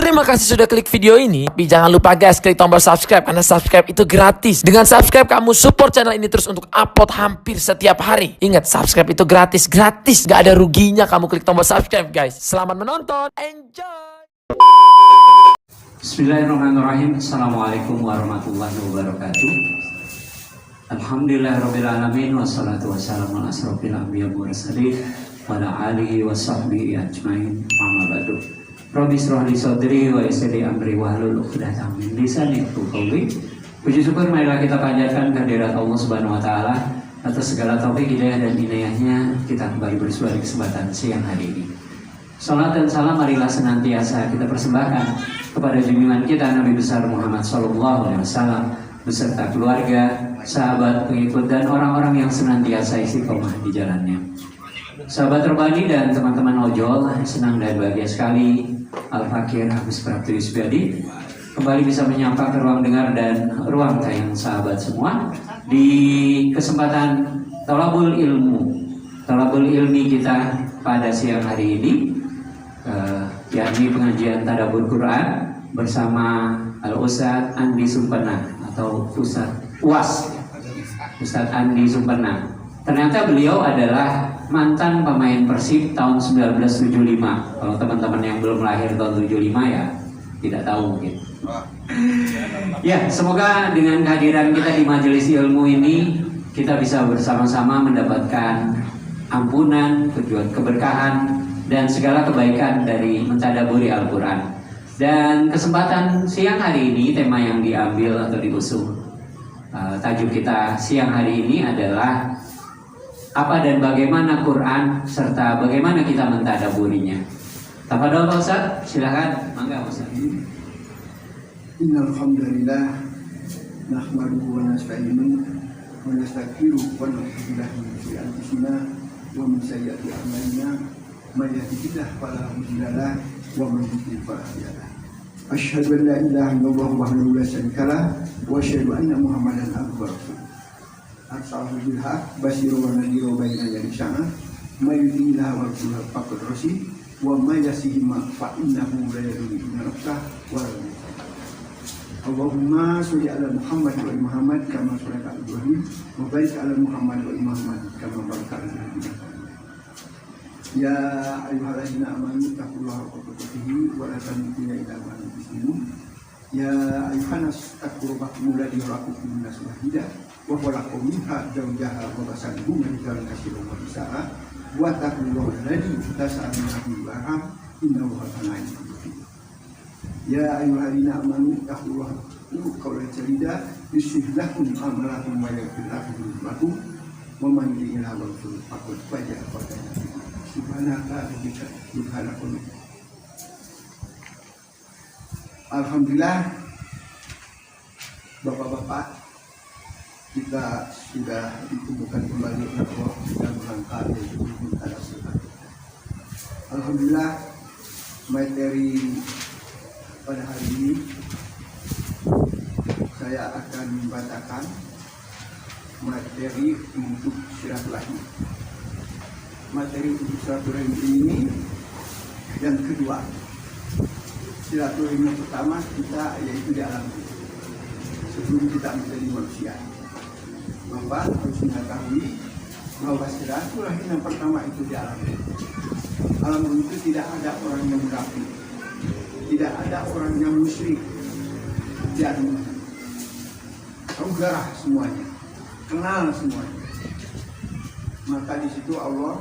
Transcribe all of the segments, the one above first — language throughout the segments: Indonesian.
Terima kasih sudah klik video ini. Tapi jangan lupa guys, klik tombol subscribe karena subscribe itu gratis. Dengan subscribe kamu support channel ini terus untuk upload hampir setiap hari. Ingat, subscribe itu gratis. Gak ada ruginya kamu klik tombol subscribe guys. Selamat menonton. Enjoy. Bismillahirrahmanirrahim. Assalamualaikum warahmatullahi wabarakatuh. Alhamdulillahirrahmanirrahim. Wassalatu wassalamu ala asrofil anbiya wal mursalin wa ala alihi wa sahbihi ajmain. Amma ba'du. Rabbi shrah li sadri wa yassir li amri wahlul 'uqdatam min lisani yafqahu qawli. Puji syukur marilah kita panjatkan kehadirat Allah Subhanahu wa taala atas segala taufik hidayah dan inayahnya. Kita kembali bersua di kesempatan siang hari ini. Salat dan salam marilah senantiasa kita persembahkan kepada junjungan kita Nabi besar Muhammad sallallahu alaihi wasallam beserta keluarga, sahabat, pengikut dan orang-orang yang senantiasa istiqomah di jalannya. Sahabat Robani dan teman-teman ojol, senang dan bahagia sekali Al-Fakir Agus Prapto Yusbiadi kembali bisa menyapa ke ruang dengar dan ruang tayang sahabat semua di kesempatan Thalabul Ilmi kita pada siang hari ini, yakni pengajian Tadabbur Quran bersama Al-Ustadz Andi Sumpena atau Ustadz Andi Sumpena. Ternyata beliau adalah mantan pemain Persib tahun 1975. Kalau teman-teman yang belum lahir tahun 75 ya tidak tahu mungkin. Ya, semoga dengan kehadiran kita di majelis ilmu ini kita bisa bersama-sama mendapatkan ampunan, tujuan keberkahan dan segala kebaikan dari mentadaburi Al-Quran. Dan kesempatan siang hari ini, tema yang diambil atau diusung tajuk kita siang hari ini adalah apa dan bagaimana Quran serta bagaimana kita mentadaburinya. Tafadhol Pak Ustaz, silakan. Mangga Ustaz. Innal hamdalillah nahmaduhu wa nasta'inuhu wa nastaghfiruhu wa na'udzu billahi min syururi anfusina wa min sayyiati a'malina may yahdihillahu fala mudilla lahu wa man yudlil fala hadiya lahu. Asyhadu an la ilaha illallah wahdahu la syarika lahu wa asyhadu anna Muhammadan abduhu wa rasuluh. Arsalahu bil haqq basyiran wa nadhiran baina yaday sya'ah may yudillahu wa rasuluhu faqad rasyid wa may yasihima fa innahu la yadullu ila nafsah wa la Allahumma sholli ala Muhammad wa ali Muhammad kama shallaita ala Ibrahim wa barik ala Muhammad wa ali Muhammad kama barakta ala Ibrahim. Ya ayyuhallazina amanu taqullaha haqqa tuqatih wa la tamutunna illa wa antum muslimun. Ya ayyuhannas taqu rabbakum alladzi khalaqakum min nafsin wahidah wa khalaqa minha zawjaha wa basa minhuma rijalan katsiran wa nisaa wa taqullaha alladzi tasaaluna bihi wal arham innahu kana alaykum raqiba. Ya ayyuhallazina amanu taqullaha wa qawlan sadida yuslih lakum a'malakum wa yaghfir lakum dhunubakum wa man yuti' Allaha wa rasulahu faqad faza fawzan 'azima. Subhanaka rabbika rabbil izzati. Alhamdulillah, Bapak-bapak, kita sudah ditemukan kembali Allah dan melangkah dari Tadabbur. Alhamdulillah, materi pada hari ini saya akan membacakan materi untuk silaturahmi. Materi untuk silaturahmi ini yang kedua. Silaturahmi yang pertama kita yaitu di alam sebelum kita menjadi manusia. Bapak harus mengetahui bahwa silaturahmi yang pertama itu di alam. Alam itu tidak ada orang yang munafik, tidak ada orang yang musyrik, jadi saudara semuanya, kenal semuanya. Maka di situ Allah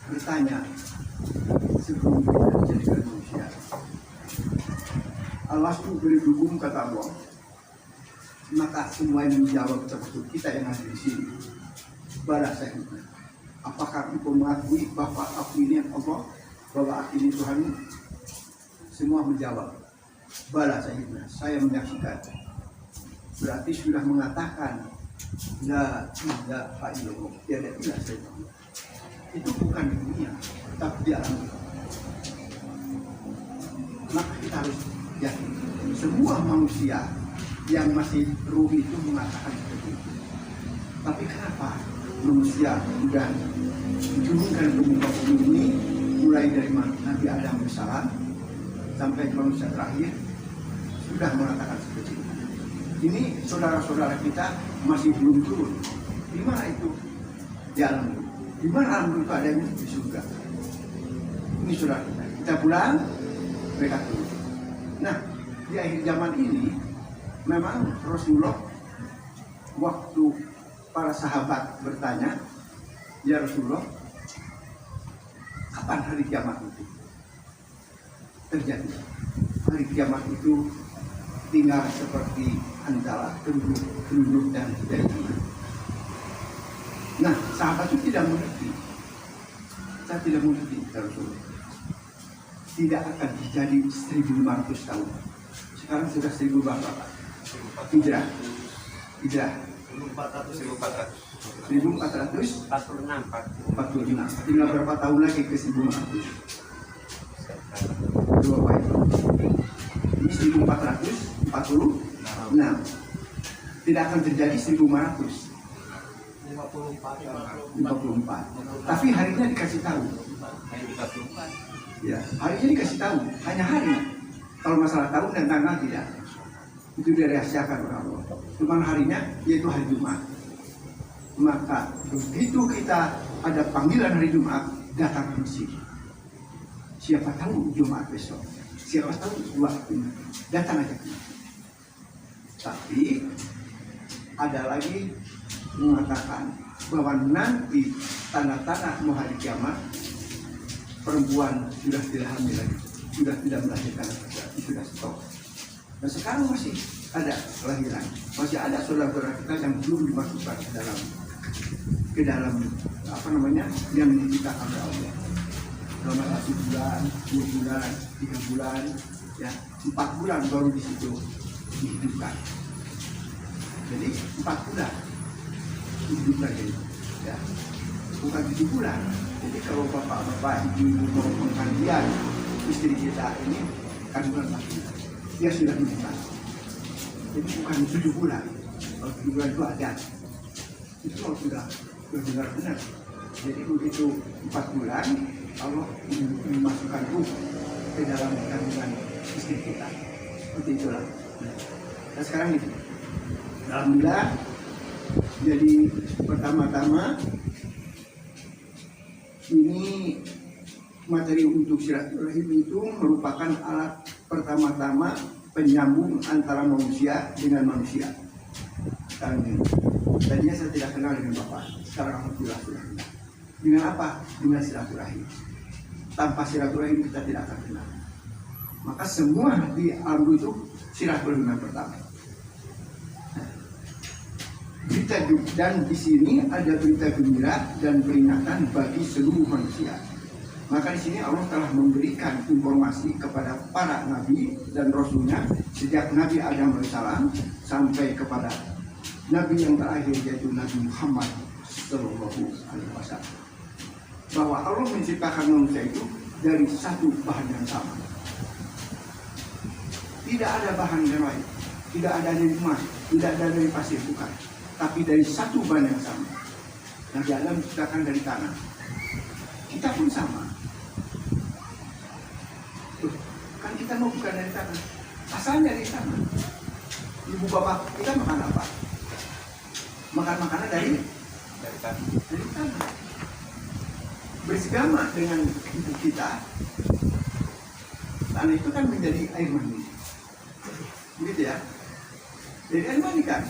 bertanya sebelum kita dijadikan manusia. Allah itu beri hukum kata Allah. Maka semua yang menjawab termasuk kita yang ada di sini. Bala sahibna. Apakah engkau mengakui bahwa aku ini Allah, bahwa aku ini Tuhan? Semua menjawab. Bala sahibna. Saya menyaksikan. Berarti sudah mengatakan la ilaha illallah. Tiada ilah selain Allah. Itu bukan di dunia, tapi di alam. Maka kita harus yakin semua manusia yang masih ruh itu mengatakan seperti itu. Tapi kenapa manusia sudah diturunkan ke muka bumi ini mulai dari Nabi Adam alaihissalam sampai manusia terakhir sudah mengatakan seperti itu. Ini saudara-saudara kita masih belum turun. Di mana itu? Di alam. Di mana alam itu ada di surga. Ini saudara kita. Kita pulang, mereka turun. Nah, di akhir zaman ini memang Rasulullah waktu para sahabat bertanya, ya Rasulullah, kapan hari kiamat itu terjadi? Hari kiamat itu tinggal seperti antara penduduk dan jadinya. Nah, sahabat itu tidak mengerti. Saya tidak mengerti, Rasulullah. Tidak akan terjadi 1500 tahun. Sekarang sudah 1000 berapa? Hijrah. 1446. Tinggal berapa tahun lagi ke 1500? Dua baik. Ini 1446. Tidak akan terjadi 1500. 54. Tapi harinya dikasih tahu. Ya, harinya dikasih tahu. Hanya hari. Kalau masalah tahun dan tanggal tidak. Itu dirahasiakan oleh Allah. Cuma harinya yaitu hari Jumat. Maka begitu kita ada panggilan hari Jumat, datang ke masjid. Siapa tahu Jumat besok. Siapa tahu waktu. Datang aja. Tapi ada lagi mengatakan bahwa nanti tanda-tanda mau hari kiamat, perempuan sudah tidak hamil lagi, sudah tidak melahirkan lagi, sudah stop. Dan sekarang masih ada kelahiran, masih ada saudara-saudara kita yang belum dimasukkan ke dalam apa namanya yang diciptakan oleh Allah. Selama 1 bulan, 2 bulan, 3 bulan, ya 4 bulan baru di situ dihidupkan. Jadi 4 bulan dihidupkan ya, bukan 7 bulan. Jadi kalau bapak-bapak, ibu-ibu mau pengkajian istri kita ini kandungan laki, dia sudah menikah. Jadi bukan 7 bulan. Kalau 7 bulan itu ada. Itu kalau sudah benar-benar. Jadi begitu 4 bulan, Allah memasukkan ruh ke dalam kandungan istri kita. Seperti itulah. Nah sekarang itu, alhamdulillah. Jadi pertama-tama ini materi untuk silaturahim itu merupakan alat pertama-tama penyambung antara manusia dengan manusia. Sekarang ini, tadinya saya tidak kenal dengan Bapak, sekarang alhamdulillah sudah kenal. Dengan apa? Dengan silaturahim. Tanpa silaturahim kita tidak akan kenal. Maka semua di alam itu silaturahim yang pertama. Berita dan di sini ada berita gembira dan peringatan bagi seluruh manusia. Maka di sini Allah telah memberikan informasi kepada para nabi dan rasulnya sejak Nabi Adam AS sampai kepada Nabi yang terakhir yaitu Nabi Muhammad SAW, bahwa Allah menciptakan manusia itu dari satu bahan yang sama. Tidak ada bahan yang lain, tidak ada dari emas, tidak ada dari pasir, bukan. Tapi dari satu bahan yang sama. Nabi Adam diciptakan dari tanah. Kita pun sama. Tuh, kan kita mau bukan dari tanah. Asalnya dari tanah. Ibu bapak kita makan apa? Makan makanan dari tanah. Dari tanah. Bersigama dengan ibu kita. Tanah itu kan menjadi air mani. Begitu ya. Jadi air mani kan.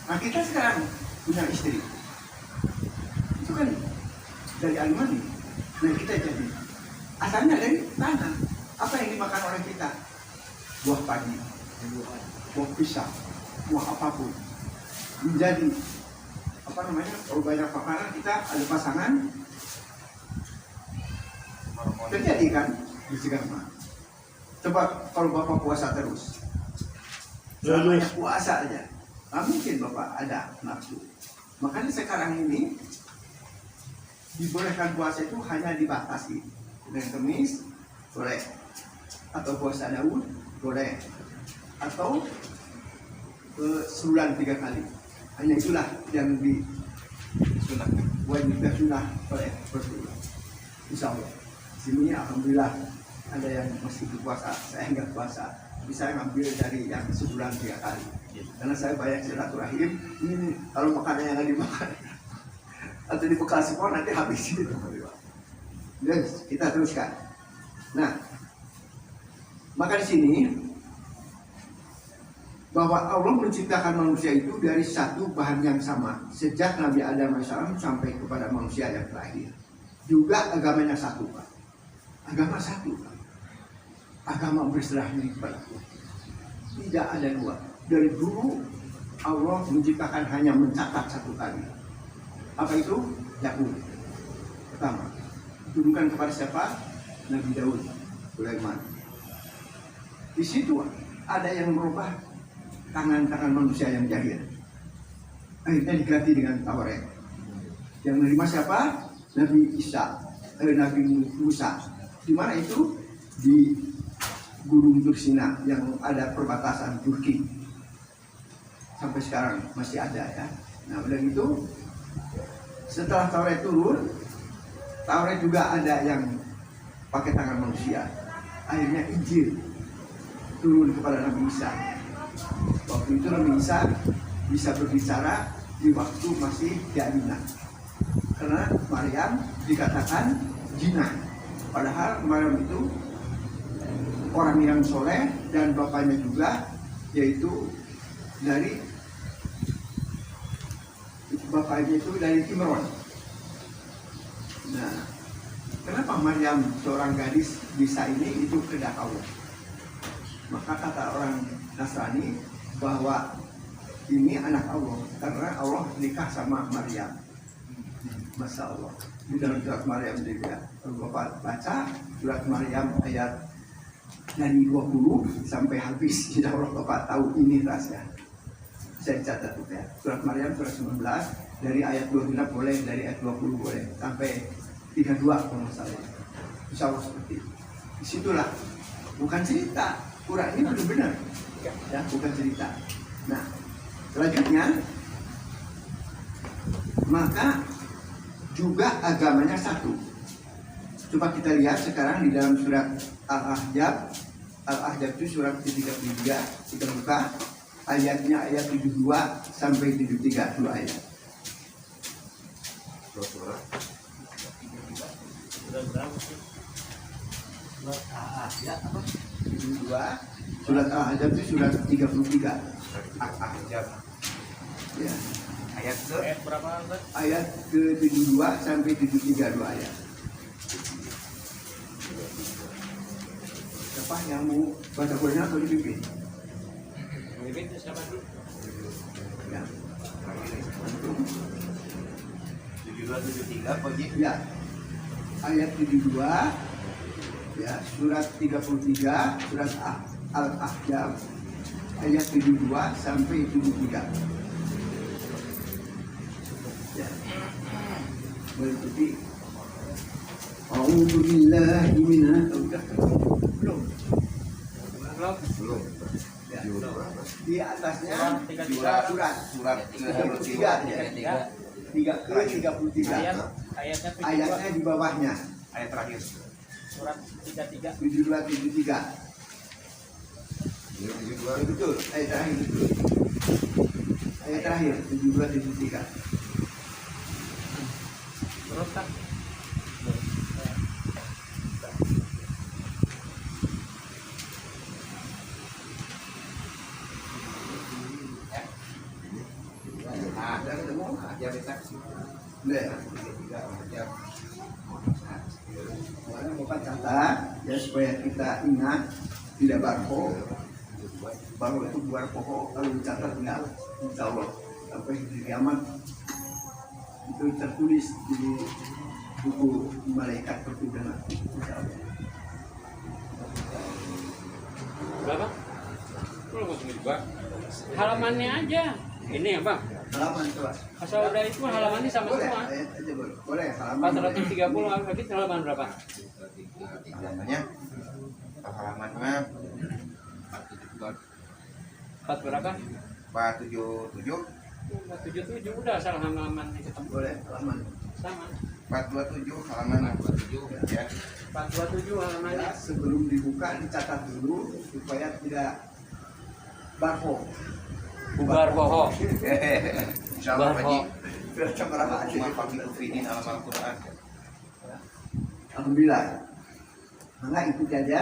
Nah kita sekarang punya istri, itu kan dari air mani. Nah kita jadi asalnya dari tanah. Apa yang dimakan oleh kita? Buah padi, buah pisang, buah apapun. Menjadi apa namanya? Kalau banyak makanan kita ada pasangan, terjadi kan bersigama. Coba kalau bapak puasa terus, selamanya puasa aja. Nah, mungkin Bapak ada nafsu. Makanya sekarang ini dibolehkan puasa itu hanya dibatasi. Dengan Kamis boleh, atau puasa Daud boleh, atau sebulan 3 kali. Hanya itulah yang disunahkan. Wajibnya sunnah boleh bersebulan. Insya Allah. Sini alhamdulillah ada yang masih berpuasa, saya nggak puasa. Jadi saya ngambil dari yang sebulan 3 kali. Karena saya banyak silaturahim, ini kalau makanannya nggak dimakan atau di bekal semua nanti habis gitu. Yes, kita teruskan. Nah, maka di sini bahwa Allah menciptakan manusia itu dari satu bahan yang sama sejak Nabi Adam AS sampai kepada manusia yang terakhir. Juga agamanya satu, Pak. Agama satu, Pak. Agama berserahnya kepada Allah. Tidak ada dua. Dari dulu Allah menciptakan hanya mencatat satu kali. Apa itu? Yakub. Pertama, turunkan kepada siapa? Nabi Daud, Sulaiman. Di situ ada yang merubah tangan-tangan manusia yang jahil. Akhirnya diganti dengan Taurat. Yang menerima siapa? Nabi Isa, Nabi Musa. Di mana itu? Di Gunung Tursina yang ada perbatasan Turki. Sampai sekarang masih ada ya. Nah, udah gitu setelah Taurat turun, Taurat juga ada yang pakai tangan manusia. Akhirnya Injil turun kepada Nabi Isa. Waktu itu Nabi Isa bisa berbicara di waktu masih jina. Karena Maryam dikatakan jinah. Padahal Maryam itu orang yang soleh dan bapaknya juga, yaitu dari bapaknya itu dari Imran. Nah, kenapa Maryam seorang gadis bisa ini? Itu kehendak Allah. Maka kata orang Nasrani bahwa ini anak Allah karena Allah nikah sama Maryam. Masya Allah. Di dalam surat Maryam juga. Kalau Bapak baca surat Maryam ayat dari 20 sampai habis, insya Allah Bapak tahu ini rahasia. Saya catat itu ya. Surat Maryam surat 19 dari ayat 29 boleh, dari ayat 20 boleh sampai 32 kalau nggak salah. Insya Allah seperti itu. Disitulah bukan cerita. Quran ini benar-benar ya, bukan cerita. Nah, selanjutnya maka juga agamanya satu. Coba kita lihat sekarang di dalam surat Al-Ahzab. Al-Ahzab itu surat ke-33. Kita buka ayatnya, ayat 72 sampai 73, 2 ayat. Surat Al-Ahzab apa? 72. Surat Al-Ahzab itu surat 33. Al-Ahzab. Ya. Ayat berapa? Ayat ke-72 sampai 73, 2 ayat. Siapa yang mau baca Quran atau dipimpin? Dipimpin siapa dulu? Ya. 72-73 pagi. Ya. Ayat 72 ya, surat 33, surat Al-Ahzab ayat 72 sampai 73. Ya. Berarti A'udzu billahi belum. Ya. Di atasnya surat 33 ya. 33. Ayatnya di bawahnya. Ayat terakhir. Surat 33. 73. Betul. Ayat terakhir betul. Ayat terakhir 73. Terus tak? Ada ketemu aja kita. Mana bukan kata ya supaya kita ingat tidak barpo. Baru itu buat pokok kalau dicatat enggak, insya Allah sampai di kiamat itu tertulis di buku malaikat pertudangan, insya Allah. Berapa? Lu langsung dibuka. Halamannya aja. Ini ya Bang. Halaman coba. Asal udah itu halamannya sama Boleh, semua. ayat aja boleh. Halaman 430 habis halaman berapa? Halamannya halamannya 4 berapa? 477 477 udah asal halamannya ketemu. boleh halaman Sama. 427 halaman 427 ya. 427 halamannya. Ya, sebelum dibuka dicatat dulu supaya tidak barho. Bubar bohong. Insyaallah Pak Haji. Biar cemara aja. Mafakiru Fidin alam Al-Quran. Alhamdulillah. Maka ikut aja.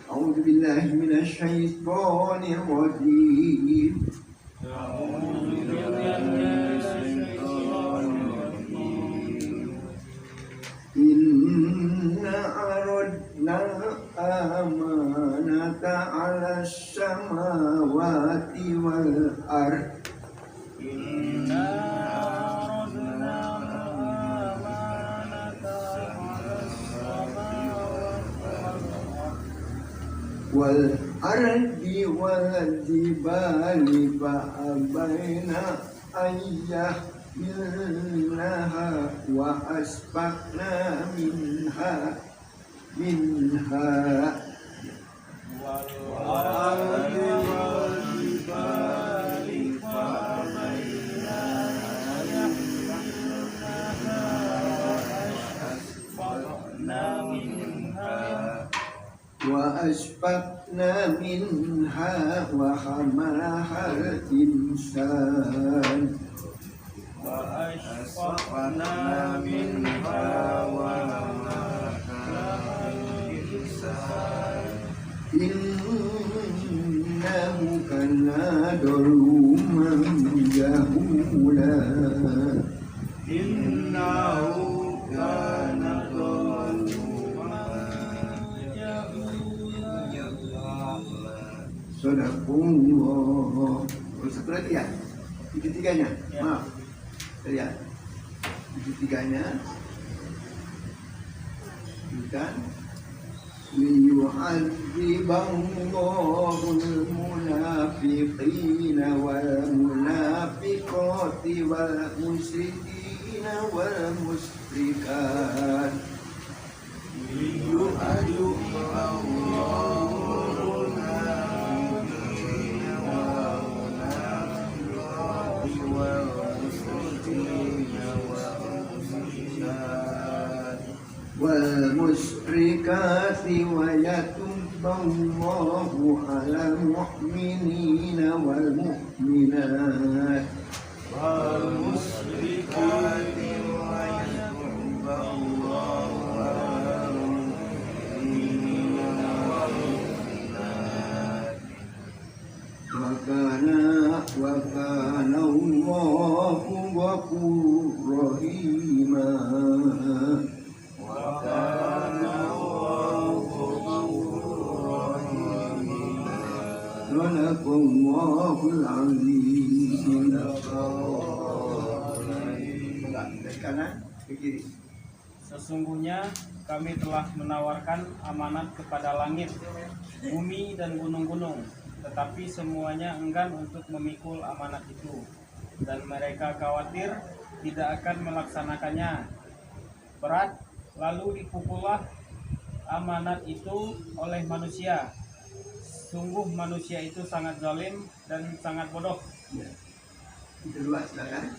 A'udzubillahi minasyaitonir rajim. Inna aradna amanata ala samawati wal ard. Wal ardi wal jibali fa'abaina ayyah minha wa asbaqna minha wa asbaqna minha wa hamalaha al-insan innahu kana zaluman jahula. Sadaqallah. Satu lagi ya? Tiga-tiganya. Maaf. Lihat. Tiga-tiganya. Bukan. Liyu'adziballahul munafiqina wal munafiqati wal musyrikina wal musyrikat. Wal musyrikati wa yatubballahu ala mu'minina wal mu'minat. Wa kana Allahu ghafurur rahima. Sadaqallahul azim. Dari kanan ke kiri. Sesungguhnya kami telah menawarkan amanat kepada langit, bumi, dan gunung-gunung, tetapi semuanya enggan untuk memikul amanat itu, dan mereka khawatir tidak akan melaksanakannya. Berat, lalu dipukullah amanat itu oleh manusia. Sungguh manusia itu sangat zalim dan sangat bodoh. Ya. Kedua silakan.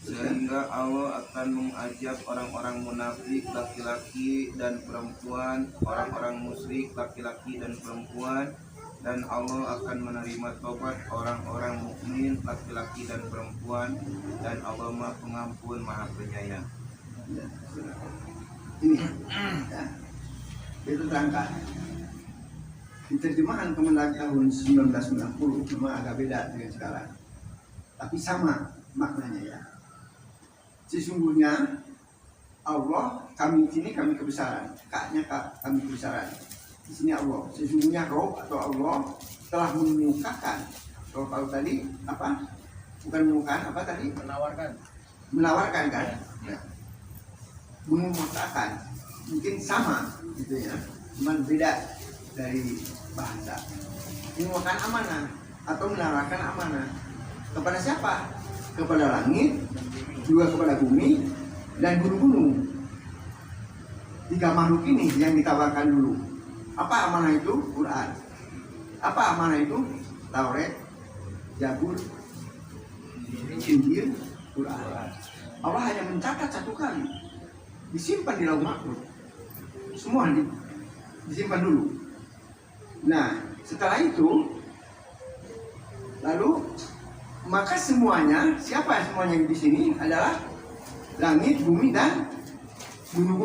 Sehingga Allah akan mengajab orang-orang munafik laki-laki dan perempuan, orang-orang musyrik laki-laki dan perempuan, dan Allah akan menerima tobat orang-orang mukmin laki-laki dan perempuan, dan Allah Maha Pengampun Maha Penyayang. Ya. Ini ya. Itu terangkat. Di terjemahan Kemendag tahun 1990 memang agak beda dengan sekarang, tapi sama maknanya ya. Sesungguhnya Allah, kami di sini kami kebesaran, kaknya kami kebesaran. Di sini Allah, sesungguhnya Rob atau Allah telah mengemukakan. Kalau tadi apa? Bukan mengemukakan, apa tadi? Menawarkan kan? Ya. Mengemukakan, mungkin sama gitu ya, cuman beda dari bahasa. Mengemukakan amanah atau menawarkan amanah kepada siapa? Kepada langit, juga kepada bumi dan gunung-gunung. Tiga makhluk ini yang ditawarkan dulu. Apa amanah itu? Quran. Apa amanah itu? Taurat, Zabur, Injil, Quran. Allah hanya mencatat satu kali, disimpan di lauh mahfuz, semua disimpan dulu. Nah, setelah itu, lalu maka semuanya, siapa semuanya di sini adalah langit, bumi dan gunung.